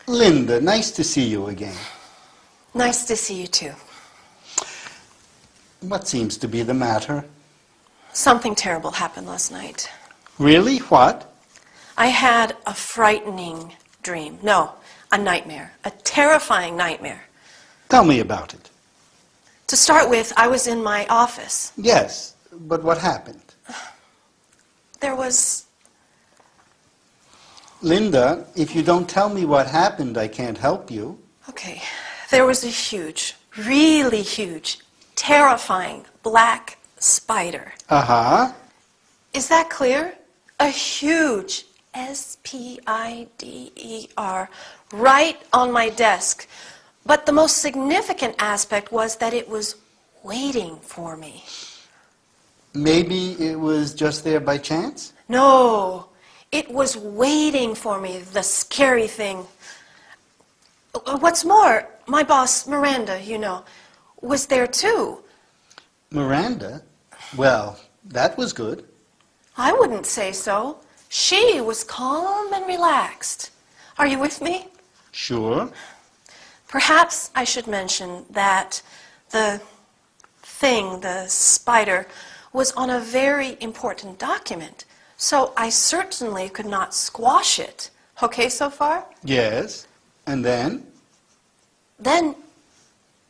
Linda, nice to see you again. Nice to see you too. What seems to be the matter? Something terrible happened last night. Really? What? I had a frightening dream. No, a nightmare. A terrifying nightmare. Tell me about it. To start with, I was in my office. Yes, but what happened? There was... Linda, if you don't tell me what happened, I can't help you. Okay. There was a huge, really huge, terrifying black spider. Uh-huh. Is that clear? A huge S-P-I-D-E-R right on my desk. But the most significant aspect was that it was waiting for me. Maybe it was just there by chance? No, it was waiting for me, the scary thing. What's more, my boss, Miranda, you know, was there too. Miranda? Well, that was good. I wouldn't say so. She was calm and relaxed. Are you with me? Sure. Perhaps I should mention that the thing, the spider, was on a very important document, so I certainly could not squash it. Okay so far? Yes. And then? Then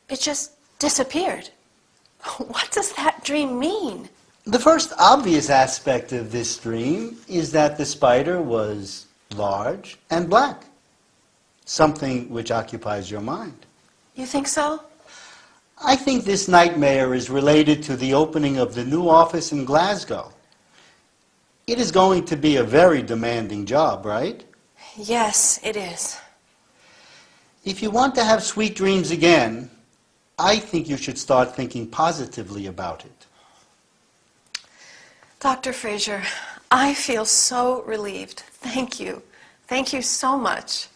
it just disappeared. What does that dream mean? The first obvious aspect of this dream is that the spider was large and black, something which occupies your mind. You think so? I think this nightmare is related to the opening of the new office in Glasgow. It is going to be a very demanding job, right? Yes, it is. If you want to have sweet dreams again, I think you should start thinking positively about it. Dr. Fraser, I feel so relieved. Thank you. Thank you so much.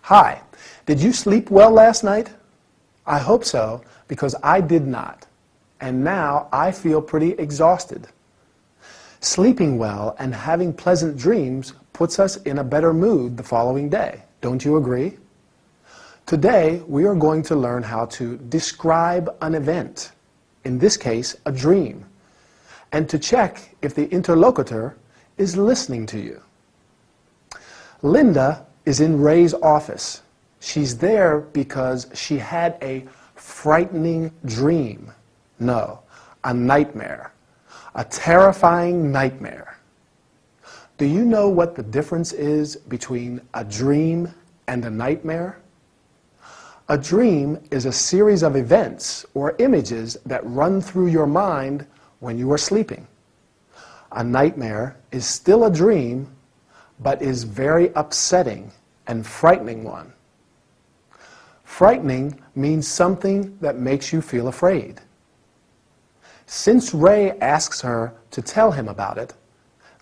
Hi, did you sleep well last night? I hope so, because I did not. And now I feel pretty exhausted. Sleeping well and having pleasant dreams puts us in a better mood the following day. Don't you agree? Today, we are going to learn how to describe an event, in this case, a dream, and to check if the interlocutor is listening to you. Linda is in Ray's office. She's there because she had a frightening dream. No, a nightmare. A terrifying nightmare. Do you know what the difference is between a dream and a nightmare? A dream is a series of events or images that run through your mind when you are sleeping. A nightmare is still a dream, but is very upsetting and frightening one. Frightening means something that makes you feel afraid. Since Ray asks her to tell him about it,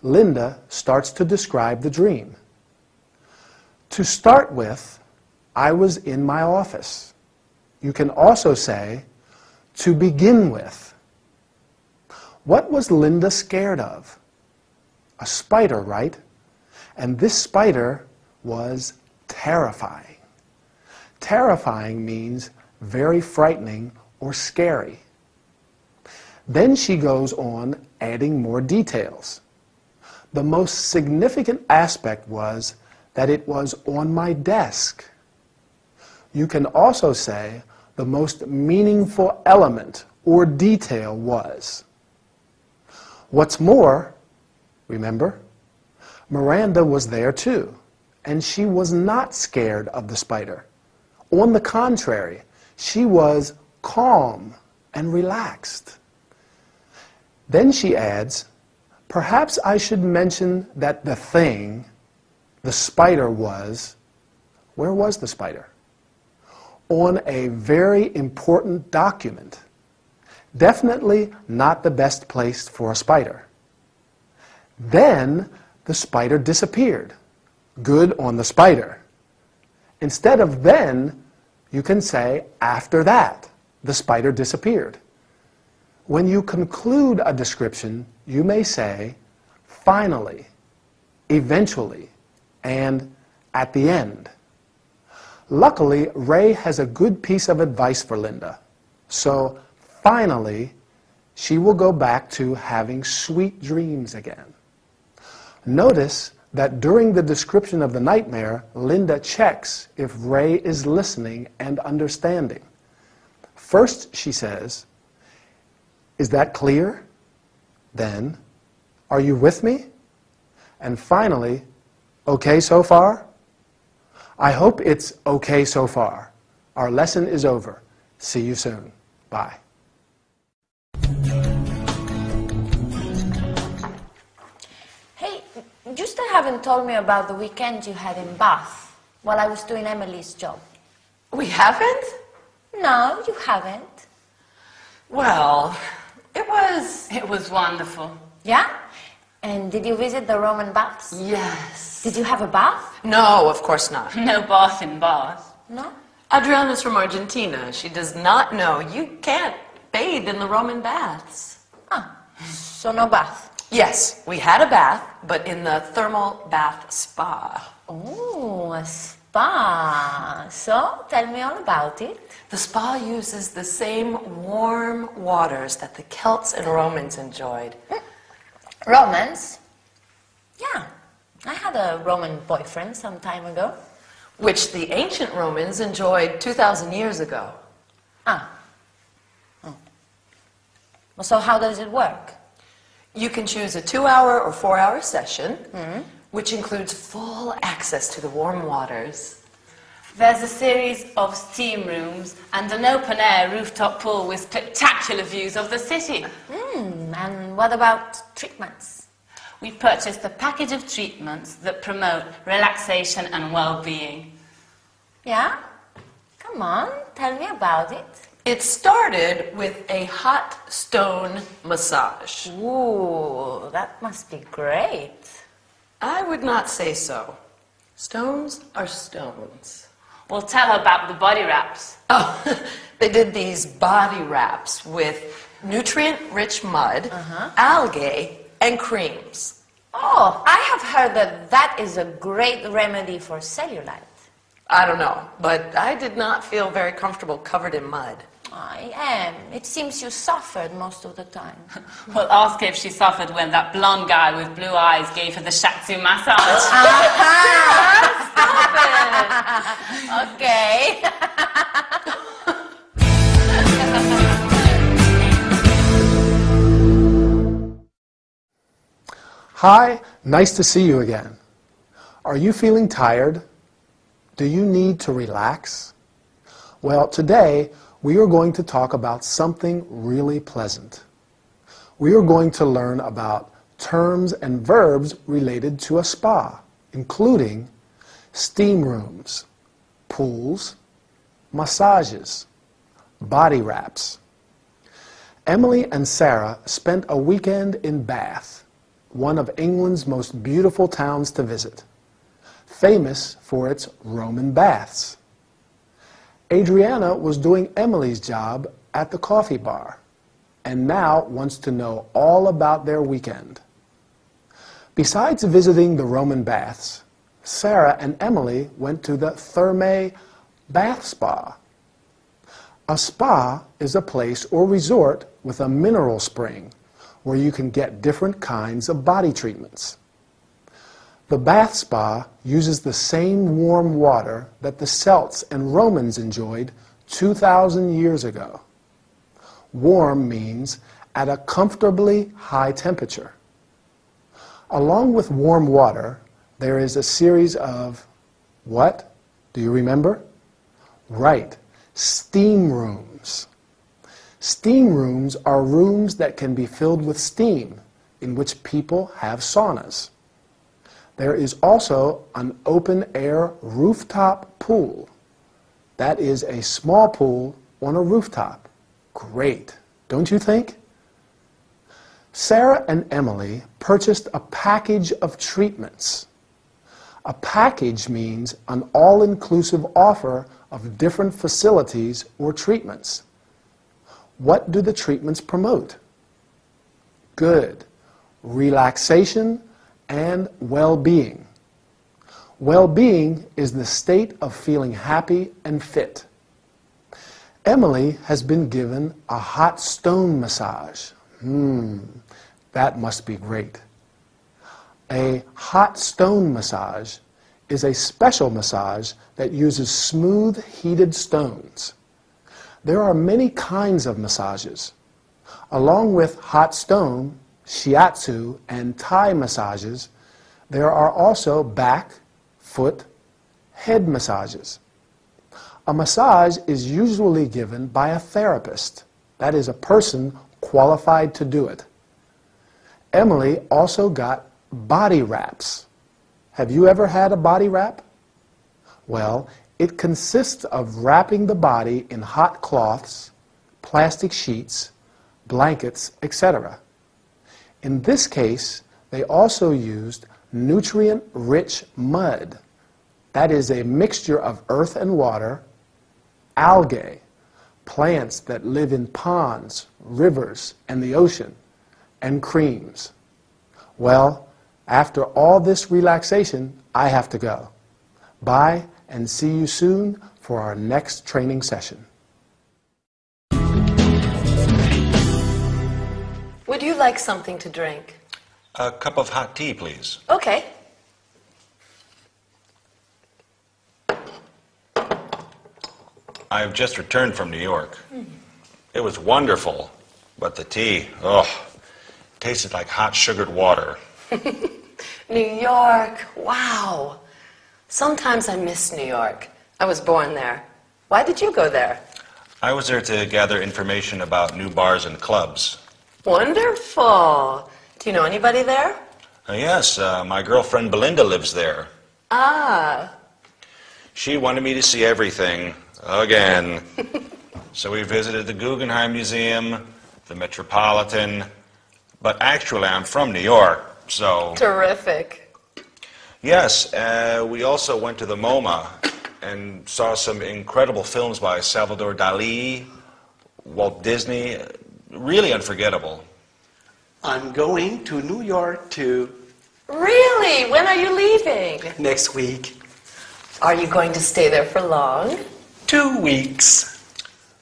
Linda starts to describe the dream. To start with, I was in my office. You can also say, to begin with. What was Linda scared of? A spider, right? And this spider was terrifying. Terrifying means very frightening or scary. Then she goes on adding more details. The most significant aspect was that it was on my desk. You can also say the most meaningful element or detail was. What's more, remember, Miranda was there too, and she was not scared of the spider. On the contrary, she was calm and relaxed. Then she adds, perhaps I should mention that the thing, the spider was, where was the spider? On a very important document. Definitely not the best place for a spider. Then the spider disappeared. Good on the spider. Instead of then, you can say after that, the spider disappeared. When you conclude a description, you may say, finally, eventually, and at the end. Luckily, Ray has a good piece of advice for Linda. So, finally, she will go back to having sweet dreams again. Notice that during the description of the nightmare, Linda checks if Ray is listening and understanding. First, she says, "Is that clear?" Then, "Are you with me?" And finally, "Okay so far?" I hope it's okay so far. Our lesson is over. See you soon. Bye. Hey, you still haven't told me about the weekend you had in Bath while I was doing Emily's job. We haven't? No, you haven't. Well, it was wonderful. Yeah? And did you visit the Roman baths? Yes. Did you have a bath? No, of course not. No bath in Bath. No? Adriana's from Argentina. She does not know you can't bathe in the Roman baths. Ah, so no bath. Yes, we had a bath, but in the thermal bath spa. Oh, a spa. So, tell me all about it. The spa uses the same warm waters that the Celts and Romans enjoyed. Romans? Yeah, I had a Roman boyfriend some time ago. Which the ancient Romans enjoyed 2,000 years ago. Ah. Oh. So how does it work? You can choose a 2-hour or 4-hour session, which includes full access to the warm waters. There's a series of steam rooms and an open-air rooftop pool with spectacular views of the city. And what about treatments? We purchased a package of treatments that promote relaxation and well-being. Yeah? Come on, tell me about it. It started with a hot stone massage. Ooh, that must be great. I would not say so. Stones are stones. We'll tell her about the body wraps. Oh, they did these body wraps with nutrient-rich mud, algae, and creams. Oh, I have heard that that is a great remedy for cellulite. I don't know, but I did not feel very comfortable covered in mud. I am. It seems you suffered most of the time. We'll ask her if she suffered when that blonde guy with blue eyes gave her the shiatsu massage. Stop it! Okay. Hi, nice to see you again. Are you feeling tired? Do you need to relax? Well, today we are going to talk about something really pleasant. We are going to learn about terms and verbs related to a spa, including steam rooms, pools, massages, body wraps. Emily and Sarah spent a weekend in Bath, one of England's most beautiful towns to visit, famous for its Roman baths. Adriana was doing Emily's job at the coffee bar and now wants to know all about their weekend. Besides visiting the Roman baths, Sarah and Emily went to the Thermae Bath Spa. A spa is a place or resort with a mineral spring where you can get different kinds of body treatments. The bath spa uses the same warm water that the Celts and Romans enjoyed 2,000 years ago. Warm means at a comfortably high temperature. Along with warm water, there is a series of, what? Do you remember? Right, steam rooms. Steam rooms are rooms that can be filled with steam, in which people have saunas. There is also an open-air rooftop pool. That is a small pool on a rooftop. Great, don't you think? Sarah and Emily purchased a package of treatments. A package means an all-inclusive offer of different facilities or treatments. What do the treatments promote? Good. Relaxation, and well-being. Well-being is the state of feeling happy and fit. Emily has been given a hot stone massage. That must be great. A hot stone massage is a special massage that uses smooth, heated stones. There are many kinds of massages. Along with hot stone, shiatsu, and Thai massages, there are also back, foot, head massages. A massage is usually given by a therapist, that is, a person qualified to do it. Emily also got body wraps. Have you ever had a body wrap? Well, it consists of wrapping the body in hot cloths, plastic sheets, blankets, etc. In this case, they also used nutrient-rich mud. That is a mixture of earth and water, algae, plants that live in ponds, rivers, and the ocean, and creams. Well, after all this relaxation, I have to go. Bye, and see you soon for our next training session. Would you like something to drink? A cup of hot tea, please. Okay. I've just returned from New York. It was wonderful, but the tea, tasted like hot sugared water. New York, wow. Sometimes I miss New York. I was born there. Why did you go there? I was there to gather information about new bars and clubs. Wonderful. Do you know anybody there? Yes, my girlfriend Belinda lives there. Ah. She wanted me to see everything, again. So we visited the Guggenheim Museum, the Metropolitan, but actually I'm from New York, so... Terrific. Yes, we also went to the MoMA and saw some incredible films by Salvador Dali, Walt Disney. Really unforgettable. I'm going to New York too. Really? When are you leaving? Next week. Are you going to stay there for long? 2 weeks.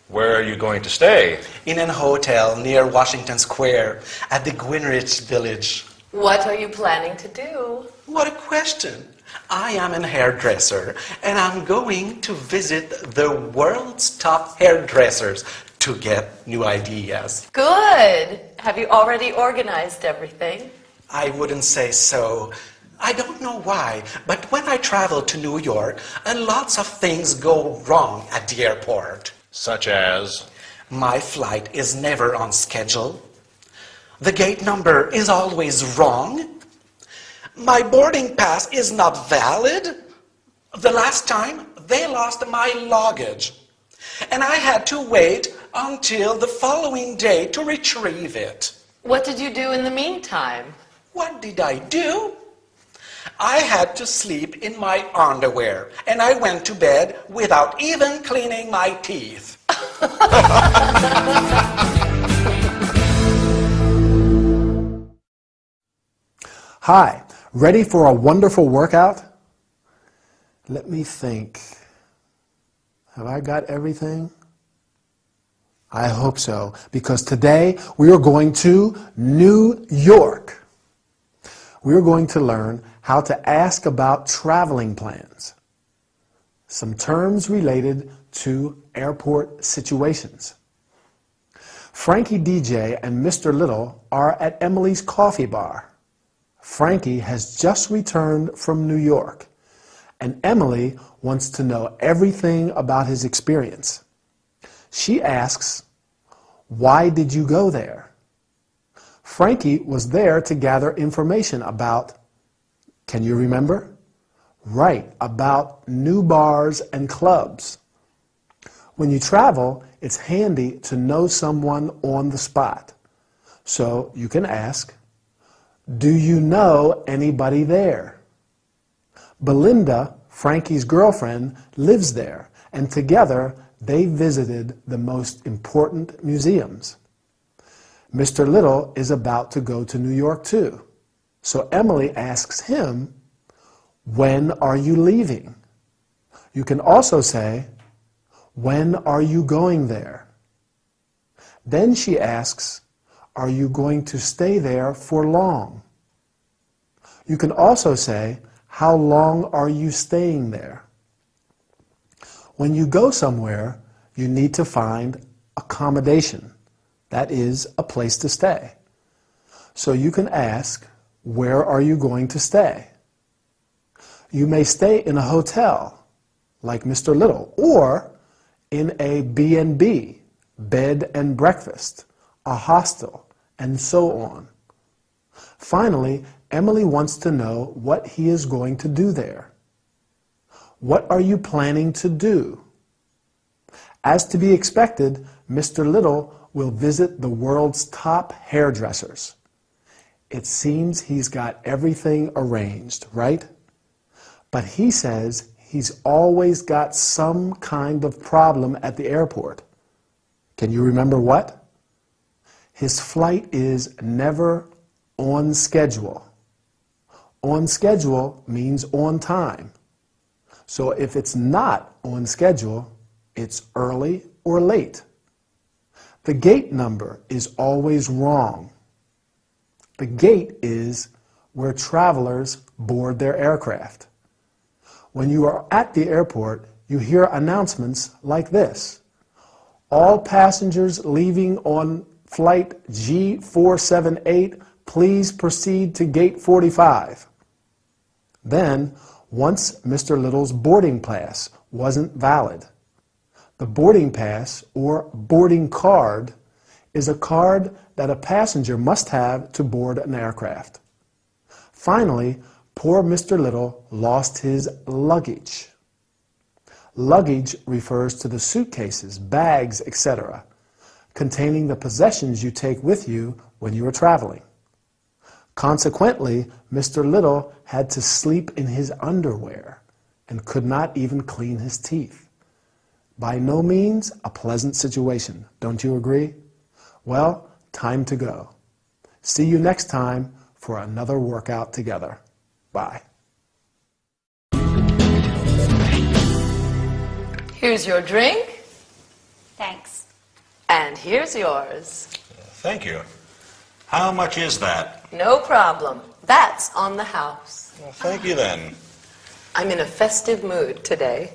Where are you going to stay? In an hotel near Washington Square at the Greenwich Village. What are you planning to do? What a question. I am a hairdresser and I'm going to visit the world's top hairdressers to get new ideas. Good. Have you already organized everything? I wouldn't say so. I don't know why, but when I travel to New York, lots of things go wrong at the airport. Such as? My flight is never on schedule. The gate number is always wrong. My boarding pass is not valid. The last time, they lost my luggage. And I had to wait until the following day to retrieve it. What did you do in the meantime? What did I do? I had to sleep in my underwear, and I went to bed without even cleaning my teeth. Hi, ready for a wonderful workout? Let me think. Have I got everything? I hope so, because today we are going to New York. We are going to learn how to ask about traveling plans, some terms related to airport situations. Frankie DJ and Mr. Little are at Emily's coffee bar. Frankie has just returned from New York, and Emily wants to know everything about his experience. She asks, "Why did you go there?" Frankie was there to gather information about, can you remember? Right, about new bars and clubs. When you travel, it's handy to know someone on the spot. So you can ask, do you know anybody there? Belinda, Frankie's girlfriend, lives there, and together they visited the most important museums. Mr. Little is about to go to New York too. So Emily asks him, "When are you leaving?" You can also say, "When are you going there?" Then she asks, "Are you going to stay there for long?" You can also say, "How long are you staying there?" When you go somewhere, you need to find accommodation. That is, a place to stay. So you can ask, "Where are you going to stay?" You may stay in a hotel, like Mr. Little, or in a B&B, bed and breakfast, a hostel, and so on. Finally, Emily wants to know what he is going to do there. What are you planning to do? As to be expected, Mr. Little will visit the world's top hairdressers. It seems he's got everything arranged, right? But he says he's always got some kind of problem at the airport. Can you remember what? His flight is never on schedule. On schedule means on time. So if it's not on schedule, it's early or late. The gate number is always wrong. The gate is where travelers board their aircraft. When you are at the airport, you hear announcements like this: "All passengers leaving on flight G478, please proceed to gate 45. Then, once Mr. Little's boarding pass wasn't valid. The boarding pass, or boarding card, is a card that a passenger must have to board an aircraft. Finally, poor Mr. Little lost his luggage. Luggage refers to the suitcases, bags, etc., containing the possessions you take with you when you are traveling. Consequently, Mr. Little had to sleep in his underwear and could not even clean his teeth. By no means a pleasant situation, don't you agree? Well, time to go. See you next time for another workout together. Bye. Here's your drink, Thanks. and here's yours. Thank you. How much is that? No problem. That's on the house. Well, thank you then. I'm in a festive mood today.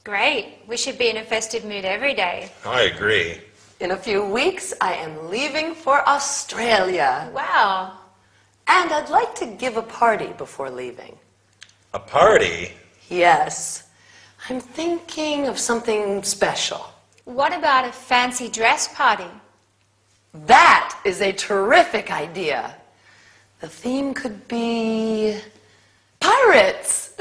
Great. We should be in a festive mood every day. I agree. In a few weeks, I am leaving for Australia. Wow. And I'd like to give a party before leaving. A party? Yes. I'm thinking of something special. What about a fancy dress party? That is a terrific idea. The theme could be pirates.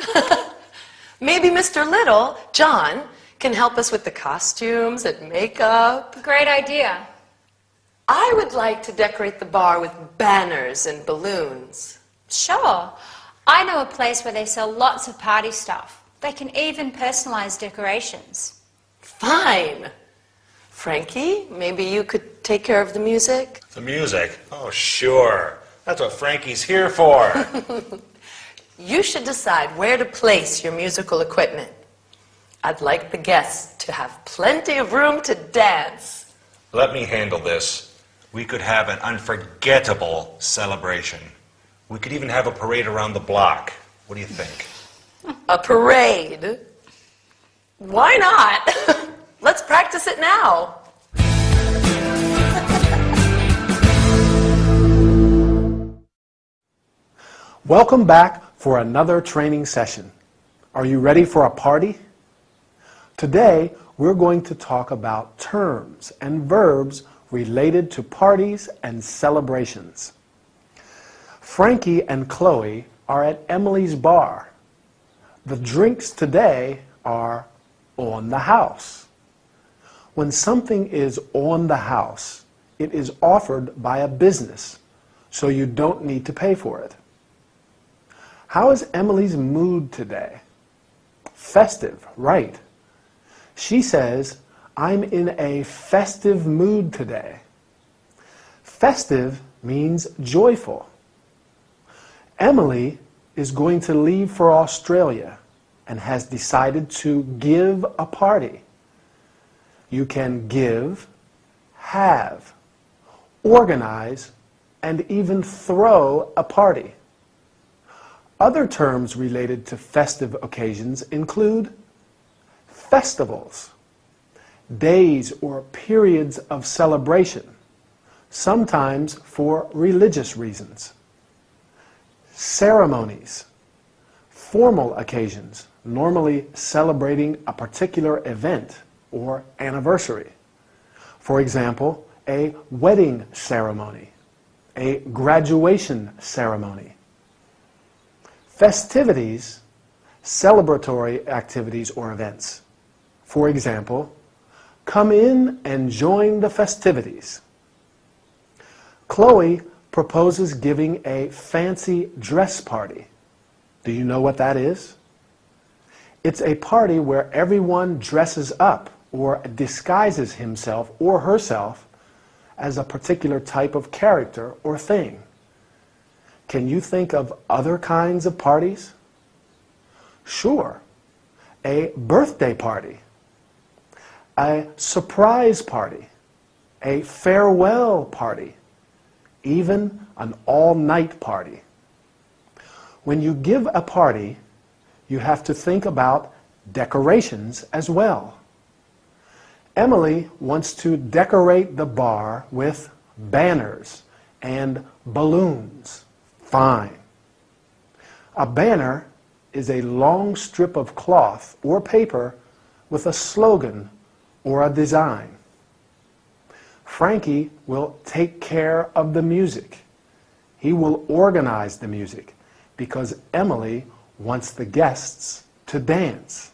Maybe Mr. Little, John, can help us with the costumes and makeup. Great idea. I would like to decorate the bar with banners and balloons. Sure. I know a place where they sell lots of party stuff. They can even personalize decorations. Fine. Frankie, maybe you could take care of the music? The music? Oh, sure. That's what Frankie's here for. You should decide where to place your musical equipment. I'd like the guests to have plenty of room to dance. Let me handle this. We could have an unforgettable celebration. We could even have a parade around the block. What do you think? A parade? Why not? Let's practice it now. Welcome back for another training session. Are you ready for a party? Today, we're going to talk about terms and verbs related to parties and celebrations. Frankie and Chloe are at Emily's bar. The drinks today are on the house. When something is on the house, it is offered by a business, so you don't need to pay for it. How is Emily's mood today? Festive, right? She says, "I'm in a festive mood today." Festive means joyful. Emily is going to leave for Australia and has decided to give a party. You can give, have, organize, and even throw a party. Other terms related to festive occasions include festivals, days or periods of celebration, sometimes for religious reasons, ceremonies, formal occasions, normally celebrating a particular event or anniversary. For example, a wedding ceremony, a graduation ceremony. Festivities, celebratory activities or events. For example, come in and join the festivities. Chloe proposes giving a fancy dress party. Do you know what that is? It's a party where everyone dresses up or disguises himself or herself as a particular type of character or thing. Can you think of other kinds of parties? Sure. A birthday party, a surprise party, a farewell party, even an all-night party. When you give a party, you have to think about decorations as well. Emily wants to decorate the bar with banners and balloons. Fine. A banner is a long strip of cloth or paper with a slogan or a design. Frankie will take care of the music. He will organize the music because Emily wants the guests to dance.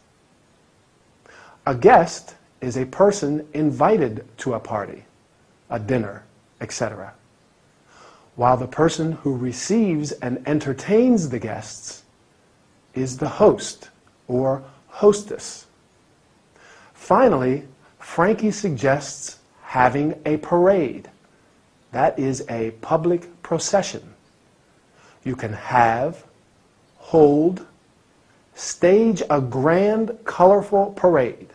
A guest is a person invited to a party, a dinner, etc., while the person who receives and entertains the guests is the host or hostess. Finally, Frankie suggests having a parade. That is a public procession. You can have, hold, stage a grand, colorful parade.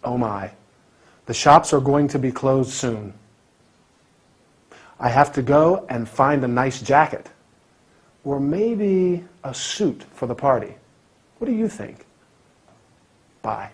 Oh my, the shops are going to be closed soon. I have to go and find a nice jacket, or maybe a suit for the party. What do you think? Bye.